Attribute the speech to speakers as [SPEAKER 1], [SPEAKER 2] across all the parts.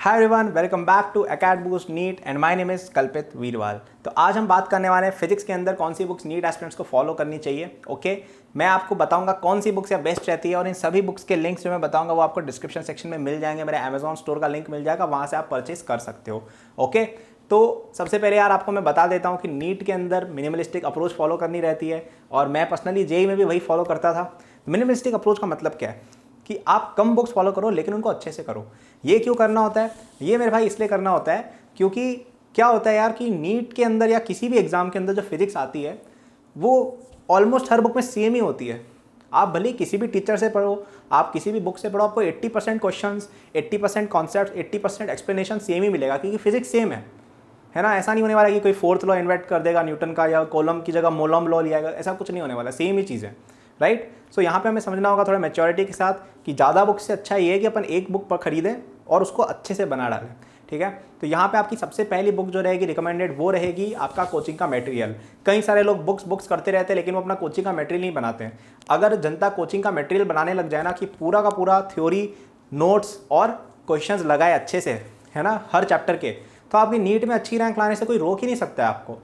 [SPEAKER 1] Hi everyone, welcome back to Academy Boost NEET and my name is Kalpit Veerwal. तो आज हम बात करने वाले हैं फिजिक्स के अंदर कौन सी बुक्स नीट एस्पिरेंट्स को फॉलो करनी चाहिए। ओके, मैं आपको बताऊंगा कौन सी बुक्स या बेस्ट रहती है और इन सभी बुक्स के लिंक्स जो मैं बताऊंगा वो आपको डिस्क्रिप्शन सेक्शन में मिल जाएंगे। मेरे अमेजॉन स्टोर का लिंक मिल जाएगा, वहाँ से आप परचेज कर सकते हो। ओके, तो सबसे पहले यार आपको मैं बता देता हूँ कि नीट के अंदर मिनिमलिस्टिक अप्रोच फॉलो करनी रहती है और मैं पर्सनली जेई में भी वही फॉलो करता था। मिनिमलिस्टिक अप्रोच का मतलब क्या है कि आप कम बुक्स फॉलो करो लेकिन उनको अच्छे से करो। ये क्यों करना होता है? ये मेरे भाई इसलिए करना होता है क्योंकि क्या होता है यार कि नीट के अंदर या किसी भी एग्जाम के अंदर जो फिजिक्स आती है वो ऑलमोस्ट हर बुक में सेम ही होती है। आप भले किसी भी टीचर से पढ़ो, आप किसी भी बुक से पढ़ो, आपको 80% क्वेश्चंस, 80% कॉन्सेप्ट, 80% एक्सप्लेनेशन सेम ही मिलेगा क्योंकि फिजिक्स सेम है ना। ऐसा नहीं होने वाला कि कोई फोर्थ लॉ इन्वेंट कर देगा न्यूटन का या कोलम की जगह मोलम लॉ लिया जाएगा, ऐसा कुछ नहीं होने वाला, सेम ही चीज़ है, राइट। सो यहाँ पे हमें समझना होगा थोड़ा मैच्योरिटी के साथ कि ज़्यादा बुक से अच्छा ये है कि अपन एक बुक पर खरीदें और उसको अच्छे से बना डालें, ठीक है। तो यहाँ पे आपकी सबसे पहली बुक जो रहेगी रिकमेंडेड वो रहेगी आपका कोचिंग का मटेरियल। कई सारे लोग बुक्स करते रहते हैं लेकिन वो अपना कोचिंग का मटेरियल नहीं बनाते हैं। अगर जनता कोचिंग का मटेरियल बनाने लग जाए ना कि पूरा का पूरा थ्योरी, नोट्स और क्वेश्चंस लगाए अच्छे से, है ना, हर चैप्टर के, तो आपकी नीट में अच्छी रैंक लाने से कोई रोक ही नहीं सकता है आपको।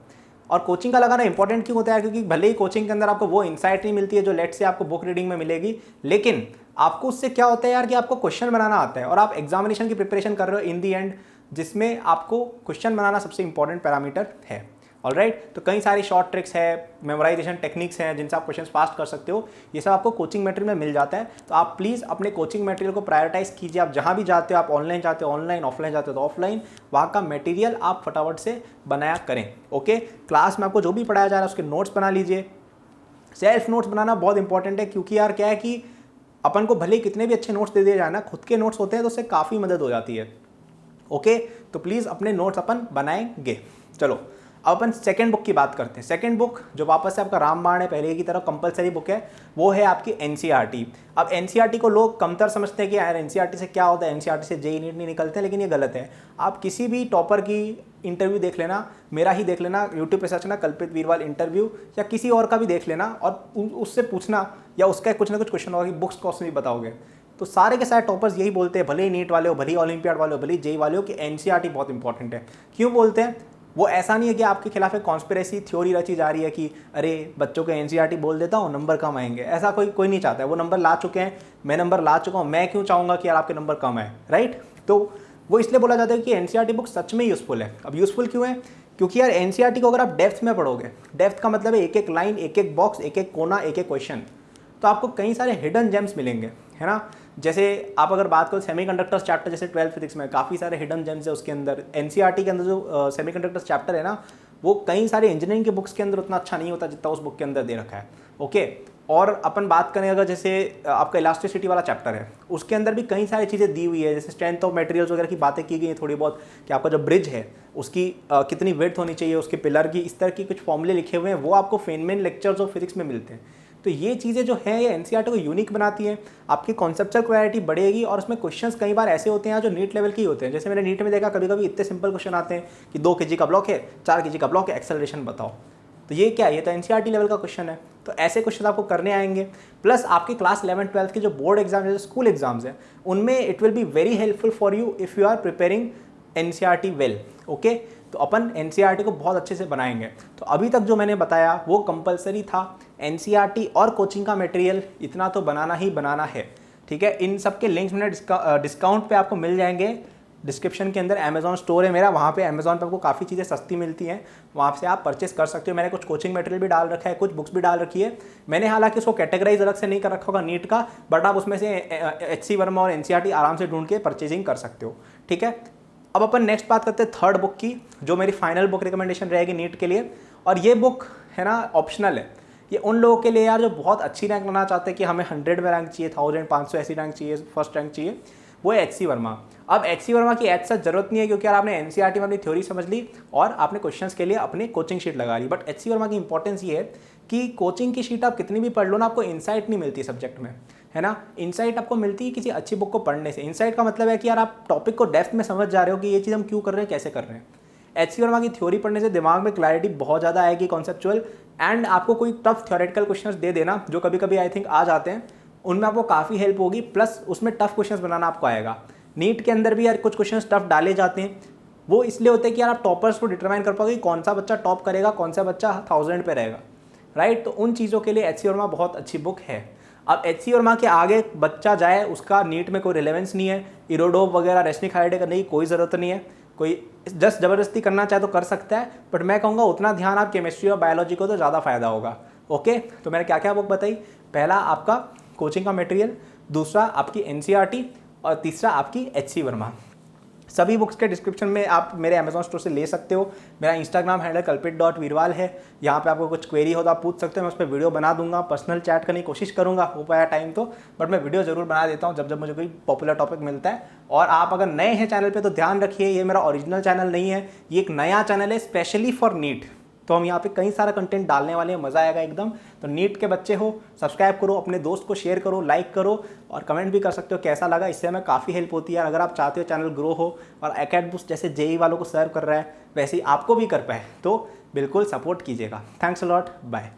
[SPEAKER 1] और कोचिंग का लगाना इंपॉर्टेंट क्यों होता है? क्योंकि भले ही कोचिंग के अंदर आपको वो इंसाइट नहीं मिलती है जो लेट से आपको बुक रीडिंग में मिलेगी, लेकिन आपको उससे क्या होता है यार कि आपको क्वेश्चन बनाना आता है और आप एग्जामिनेशन की प्रिपरेशन कर रहे हो इन दी एंड, जिसमें आपको क्वेश्चन बनाना सबसे इंपॉर्टेंट पैरामीटर है। ऑलराइट, तो कई सारी शॉर्ट ट्रिक्स है, मेमोराइजेशन टेक्निक्स हैं जिनसे आप क्वेश्चन फास्ट कर सकते हो। ये सब आपको कोचिंग मटेरियल में मिल जाता है। तो आप प्लीज़ अपने कोचिंग मटेरियल को प्रायोरिटाइज कीजिए। आप जहाँ भी जाते हो, आप ऑनलाइन जाते हो ऑनलाइन, ऑफलाइन जाते हो तो ऑफलाइन, वहाँ का मटेरियल आप फटाफट से बनाया करें। ओके, क्लास में आपको जो भी पढ़ाया जा रहा है उसके नोट्स बना लीजिए। सेल्फ नोट्स बनाना बहुत इंपॉर्टेंट है क्योंकि यार क्या है कि अपन को भले कितने भी अच्छे नोट्स दे दिए जाए ना, खुद के नोट्स होते हैं तो उससे काफ़ी मदद हो जाती है। ओके, तो प्लीज़ अपने नोट्स अपन बनाएंगे। चलो अब अपन सेकंड बुक की बात करते हैं। सेकंड बुक जो वापस से आपका रामबाण है पहले की तरह कंपलसरी बुक है, वो है आपकी एनसीईआरटी। अब एनसीईआरटी को लोग कमतर समझते हैं कि यार एनसीईआरटी से क्या होता है, एनसीईआरटी से जेईई नीट नहीं निकलते, लेकिन ये गलत है। आप किसी भी टॉपर की इंटरव्यू देख लेना, मेरा ही देख लेना, यूट्यूब पे सर्च करना कल्पित वीरवाल इंटरव्यू, या किसी और का भी देख लेना और उससे पूछना या उसका कुछ ना कुछ क्वेश्चन होगा कि बुक्स कॉस्ट भी बताओगे, तो सारे के सारे टॉपर्स यही बोलते हैं, भले ही नीट वाले हो, भले ही ओलंपियाड वाले हो, भले ही जेईई वाले हो, कि एनसीईआरटी बहुत इंपॉर्टेंट है। क्यों बोलते हैं? वो ऐसा नहीं है कि आपके खिलाफ एक कॉन्स्पिरेसी थ्योरी रची जा रही है कि अरे बच्चों को एनसीईआरटी बोल देता हूँ नंबर कम आएंगे। ऐसा कोई नहीं चाहता है। वो नंबर ला चुके हैं, मैं नंबर ला चुका हूँ, मैं क्यों चाहूँगा कि यार आपके नंबर कम आए, राइट। तो वो इसलिए बोला जाता है कि एनसीईआरटी बुक सच में यूजफुल है। अब यूजफुल क्यों है? क्योंकि यार एनसीईआरटी को अगर आप डेप्थ में पढ़ोगे, डेप्थ का मतलब है एक एक लाइन, एक एक बॉक्स, एक एक कोना, एक एक क्वेश्चन, तो आपको कई सारे हिडन जेम्स मिलेंगे, है ना। जैसे आप अगर बात करो सेमीकंडक्टर्स चैप्टर, जैसे 12th फिजिक्स में काफ़ी सारे हिडन जेम्स है उसके अंदर। एनसीईआरटी के अंदर जो सेमीकंडक्टर्स चैप्टर है ना, वो कई सारे इंजीनियरिंग के बुक्स के अंदर उतना अच्छा नहीं होता जितना उस बुक के अंदर दे रखा है। ओके, और अपन बात करें अगर जैसे आपका इलास्टिसिटी वाला चैप्टर है, उसके अंदर भी कई सारी चीज़ें दी हुई है, जैसे स्ट्रेंथ ऑफ मटेरियल्स वगैरह की बातें की गई हैं थोड़ी बहुत, कि आपका जो ब्रिज है उसकी कितनी विड्थ होनी चाहिए, उसके पिलर की, इस तरह की कुछ फॉर्मूले लिखे हुए हैं, वो आपको फेनमैन लेक्चर्स ऑफ फिजिक्स में मिलते हैं। तो ये चीज़ें जो हैं ये एनसीईआरटी को यूनिक बनाती हैं, आपकी कॉन्सेप्चुअल क्लैरिटी बढ़ेगी और उसमें क्वेश्चंस कई बार ऐसे होते हैं जो नीट लेवल के ही होते हैं। जैसे मैंने नीट में देखा कभी कभी इतने सिंपल क्वेश्चन आते हैं कि 2 kg का ब्लॉक है, 4 kg का ब्लॉक है, एक्सेलरेशन बताओ। तो ये क्या है? ये तो एनसीईआरटी लेवल का क्वेश्चन है। तो ऐसे क्वेश्चन आपको करने आएंगे। प्लस आपके क्लास 11th 12th के जो बोर्ड एग्जाम है, जो स्कूल एग्जाम्स हैं, उनमें it will be very helpful for you if you are preparing NCERT well. Okay, तो अपन एनसीईआरटी को बहुत अच्छे से बनाएंगे। तो अभी तक जो मैंने बताया वो कंपलसरी था। एनसीईआरटी और कोचिंग का मटेरियल इतना तो बनाना ही बनाना है, ठीक है। इन सब के लिंक्स मैंने डिस्काउंट पे आपको मिल जाएंगे डिस्क्रिप्शन के अंदर। अमेजॉन स्टोर है मेरा, वहाँ पे अमेजॉन पे आपको काफ़ी चीज़ें सस्ती मिलती हैं, वहाँ से आप परचेस कर सकते हो। मैंने कुछ कोचिंग मटेरियल भी डाल रखा है, कुछ बुक्स भी डाल रखी है मैंने। हालांकि उसको कैटेगराइज अलग से नहीं कर रखा होगा नीट का, बट आप उसमें से एचसी वर्मा और एनसीईआरटी आराम से ढूंढ के परचेजिंग कर सकते हो, ठीक है। अब अपन नेक्स्ट बात करते हैं थर्ड बुक की, जो मेरी फाइनल बुक रिकमेंडेशन रहेगी नीट के लिए। और ये बुक है ना ऑप्शनल है, ये उन लोगों के लिए यार जो बहुत अच्छी रैंक लाना चाहते हैं कि हमें 100 में रैंक चाहिए, 1500 ऐसी रैंक चाहिए, फर्स्ट रैंक चाहिए, वो है एचसी वर्मा। अब एचसी वर्मा की एज सच जरूरत नहीं है क्योंकि यार आपने एनसीईआरटी में अपनी थ्योरी समझ ली और आपने क्वेश्चंस के लिए अपनी कोचिंग शीट लगा ली। बट एचसी वर्मा की इंपॉर्टेंस ये है कि कोचिंग की शीट आप कितनी भी पढ़ लो ना, आपको इंसाइट नहीं मिलती सब्जेक्ट में, है ना। इंसाइट आपको मिलती है किसी अच्छी बुक को पढ़ने से। इंसाइट का मतलब है कि यार आप टॉपिक को डेप्थ में समझ जा रहे हो कि ये चीज़ हम क्यों कर रहे हैं, कैसे कर रहे हैं। एचसी वर्मा की थ्योरी पढ़ने से दिमाग में क्लैरिटी बहुत ज़्यादा आएगी, कॉन्सेप्चुअल, एंड आपको कोई टफ थ्योरेटिकल क्वेश्चंस दे देना जो कभी कभी आई थिंक आ जाते हैं, उनमें आपको काफ़ी हेल्प होगी। प्लस उसमें टफ क्वेश्चंस बनाना आपको आएगा। नीट के अंदर भी यार कुछ क्वेश्चन टफ डाले जाते हैं, वो इसलिए होते हैं कि यार आप टॉपर्स को डिटरमाइन कर पाओगे कौन सा बच्चा टॉप करेगा, कौन सा बच्चा 1000 पे रहेगा, राइट। तो उन चीज़ों के लिए एच सी वर्मा बहुत अच्छी बुक है। अब एच सी वर्मा के आगे बच्चा जाए उसका नीट में कोई रिलेवेंस नहीं है, इरोडोव वगैरह रेशनिक हाइडे करने की कोई ज़रूरत नहीं है, कोई जस्ट ज़बरदस्ती करना चाहे तो कर सकता है, बट मैं कहूँगा उतना ध्यान आप केमिस्ट्री और बायोलॉजी को तो ज़्यादा फायदा होगा। ओके, तो मैंने क्या क्या बुक बताई, पहला आपका कोचिंग का मटेरियल, दूसरा आपकी एनसीईआरटी और तीसरा आपकी एच सी वर्मा। सभी बुक्स के डिस्क्रिप्शन में आप मेरे अमेजॉन स्टोर से ले सकते हो। मेरा इंस्टाग्राम हैंडल kalpit.virwal है, यहाँ पे आपको कुछ क्वेरी हो तो आप पूछ सकते हो, मैं उस पर वीडियो बना दूंगा, पर्सनल चैट करने की कोशिश करूंगा, हो पाया टाइम तो, बट मैं वीडियो जरूर बना देता हूँ जब जब मुझे कोई पॉपुलर टॉपिक मिलता है। और आप अगर नए हैं चैनल पर तो ध्यान रखिए, ये मेरा ओरिजिनल चैनल नहीं है, ये एक नया चैनल है स्पेशली फॉर नीट। तो हम यहाँ पे कई सारा कंटेंट डालने वाले हैं, मज़ा आएगा एकदम। तो नीट के बच्चे हो, सब्सक्राइब करो, अपने दोस्त को शेयर करो, लाइक करो और कमेंट भी कर सकते हो कैसा लगा, इससे हमें काफ़ी हेल्प होती है। अगर आप चाहते हो चैनल ग्रो हो और एकेड बूस्ट जैसे जेई वालों को सर्व कर रहा है वैसे ही आपको भी कर पाए, तो बिल्कुल सपोर्ट कीजिएगा। Thanks a lot, bye.